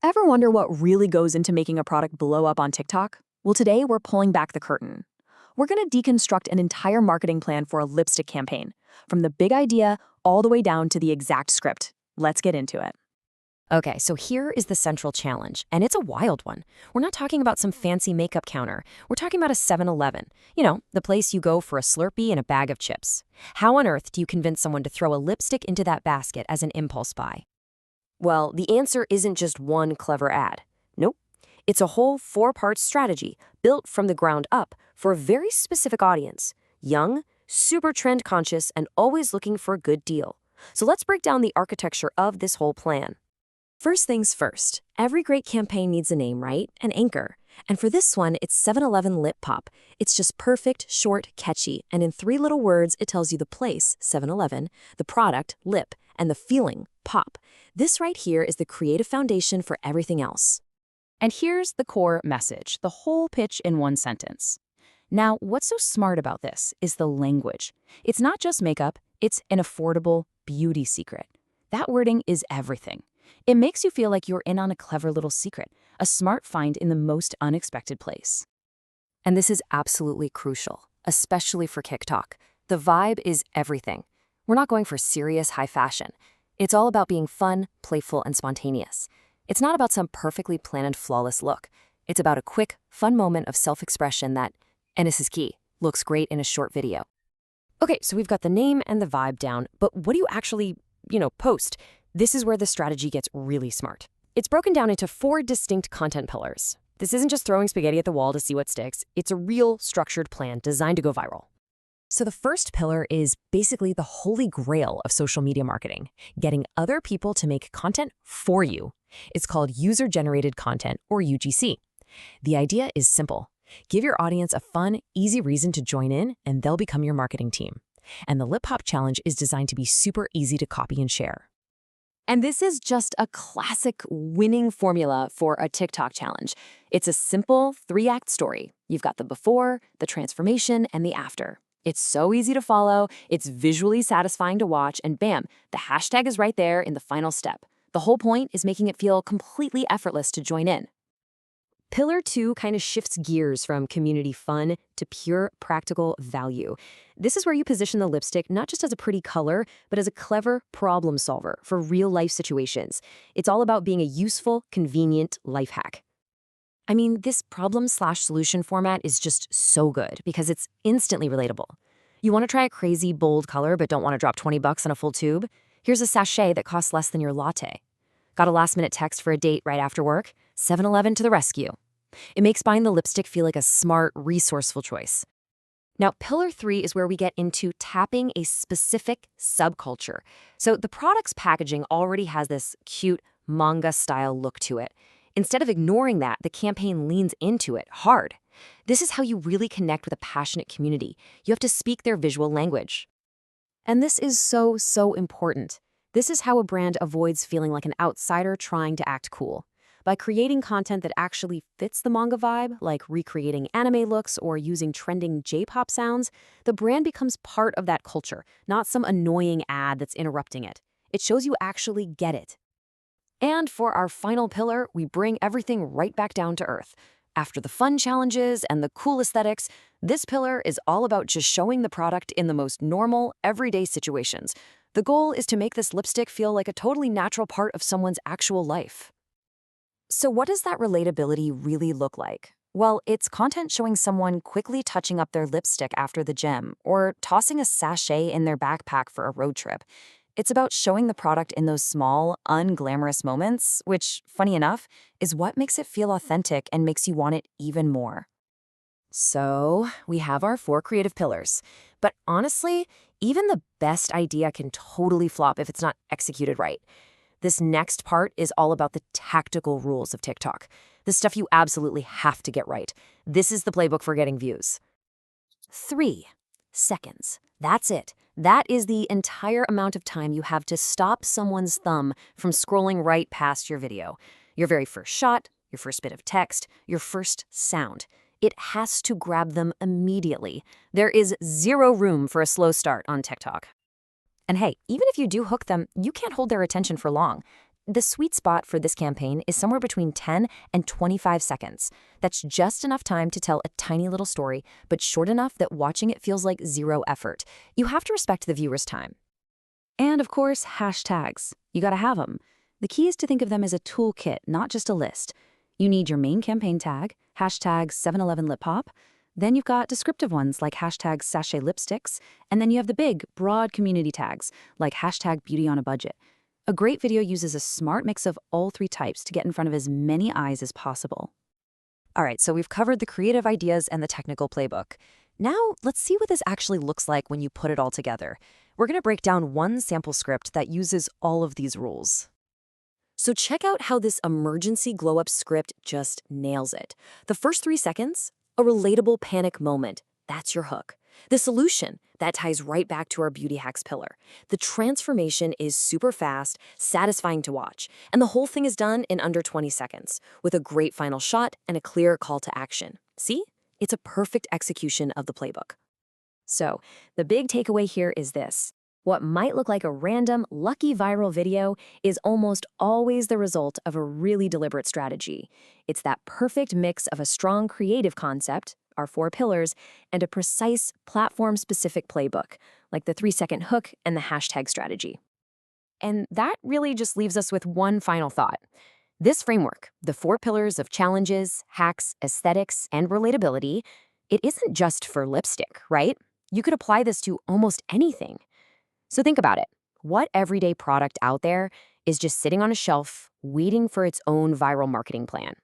Ever wonder what really goes into making a product blow up on TikTok? Well, today we're pulling back the curtain. We're going to deconstruct an entire marketing plan for a lipstick campaign, from the big idea all the way down to the exact script. Let's get into it. Okay, so here is the central challenge, and it's a wild one. We're not talking about some fancy makeup counter. We're talking about a 7-Eleven. You know, the place you go for a Slurpee and a bag of chips. How on earth do you convince someone to throw a lipstick into that basket as an impulse buy? Well, the answer isn't just one clever ad. Nope. It's a whole 4-part strategy built from the ground up for a very specific audience. Young, super trend conscious, and always looking for a good deal. So let's break down the architecture of this whole plan. First things first, every great campaign needs a name, right? An anchor. And for this one, it's 7-Eleven Lip Pop. It's just perfect, short, catchy, and in 3 little words, it tells you the place, 7-Eleven, the product, lip, and the feeling, pop. This right here is the creative foundation for everything else. And here's the core message, the whole pitch in one sentence. Now, what's so smart about this is the language. It's not just makeup, it's an affordable beauty secret. That wording is everything. It makes you feel like you're in on a clever little secret, a smart find in the most unexpected place. And this is absolutely crucial, especially for TikTok. The vibe is everything. We're not going for serious high fashion. It's all about being fun, playful, and spontaneous. It's not about some perfectly planned, flawless look. It's about a quick, fun moment of self-expression that, and this is key, looks great in a short video. Okay, so we've got the name and the vibe down, but what do you actually, post? This is where the strategy gets really smart. It's broken down into 4 distinct content pillars. This isn't just throwing spaghetti at the wall to see what sticks. It's a real, structured plan designed to go viral. So the first pillar is basically the holy grail of social media marketing, getting other people to make content for you. It's called user-generated content, or UGC. The idea is simple. Give your audience a fun, easy reason to join in, and they'll become your marketing team. And the Lip Hop Challenge is designed to be super easy to copy and share. And this is just a classic winning formula for a TikTok challenge. It's a simple 3-act story. You've got the before, the transformation, and the after. It's so easy to follow, it's visually satisfying to watch, and bam, the hashtag is right there in the final step. The whole point is making it feel completely effortless to join in. Pillar 2 kind of shifts gears from community fun to pure practical value. This is where you position the lipstick not just as a pretty color, but as a clever problem solver for real-life situations. It's all about being a useful, convenient life hack. I mean, this problem/solution format is just so good because it's instantly relatable. You want to try a crazy, bold color but don't want to drop $20 on a full tube? Here's a sachet that costs less than your latte. Got a last-minute text for a date right after work? 7-Eleven to the rescue. It makes buying the lipstick feel like a smart, resourceful choice. Now, pillar 3 is where we get into tapping a specific subculture. So the product's packaging already has this cute manga-style look to it. Instead of ignoring that, the campaign leans into it hard. This is how you really connect with a passionate community. You have to speak their visual language. And this is so important. This is how a brand avoids feeling like an outsider trying to act cool. By creating content that actually fits the manga vibe, like recreating anime looks or using trending J-pop sounds, the brand becomes part of that culture, not some annoying ad that's interrupting it. It shows you actually get it. And for our final pillar, we bring everything right back down to earth. After the fun challenges and the cool aesthetics, this pillar is all about just showing the product in the most normal, everyday situations. The goal is to make this lipstick feel like a totally natural part of someone's actual life. So what does that relatability really look like? Well, it's content showing someone quickly touching up their lipstick after the gym or tossing a sachet in their backpack for a road trip. It's about showing the product in those small, unglamorous moments, which, funny enough, is what makes it feel authentic and makes you want it even more. So, we have our 4 creative pillars. But honestly, even the best idea can totally flop if it's not executed right. This next part is all about the tactical rules of TikTok, the stuff you absolutely have to get right. This is the playbook for getting views. 3 seconds. That's it. That is the entire amount of time you have to stop someone's thumb from scrolling right past your video. Your very first shot, your first bit of text, your first sound. It has to grab them immediately. There is 0 room for a slow start on TikTok. And hey, even if you do hook them, you can't hold their attention for long. The sweet spot for this campaign is somewhere between 10 and 25 seconds. That's just enough time to tell a tiny little story, but short enough that watching it feels like zero effort. You have to respect the viewer's time. And of course, hashtags. You gotta have them. The key is to think of them as a toolkit, not just a list. You need your main campaign tag, hashtag 711 lip pop. Then you've got descriptive ones like hashtag sachet lipsticks. And then you have the big, broad community tags like hashtag beauty on a budget. A great video uses a smart mix of all three types to get in front of as many eyes as possible. All right, so we've covered the creative ideas and the technical playbook. Now, let's see what this actually looks like when you put it all together. We're going to break down one sample script that uses all of these rules. So check out how this emergency glow-up script just nails it. The first 3 seconds, a relatable panic moment. That's your hook. The solution, that ties right back to our beauty hacks pillar. The transformation is super fast, satisfying to watch, and the whole thing is done in under 20 seconds, with a great final shot and a clear call to action. See? It's a perfect execution of the playbook. So, the big takeaway here is this. What might look like a random, lucky viral video is almost always the result of a really deliberate strategy. It's that perfect mix of a strong creative concept, our 4 pillars, and a precise platform-specific playbook, like the 3-second hook and the hashtag strategy. And that really just leaves us with one final thought. This framework, the 4 pillars of challenges, hacks, aesthetics, and relatability, it isn't just for lipstick, right? You could apply this to almost anything. So think about it. What everyday product out there is just sitting on a shelf, waiting for its own viral marketing plan?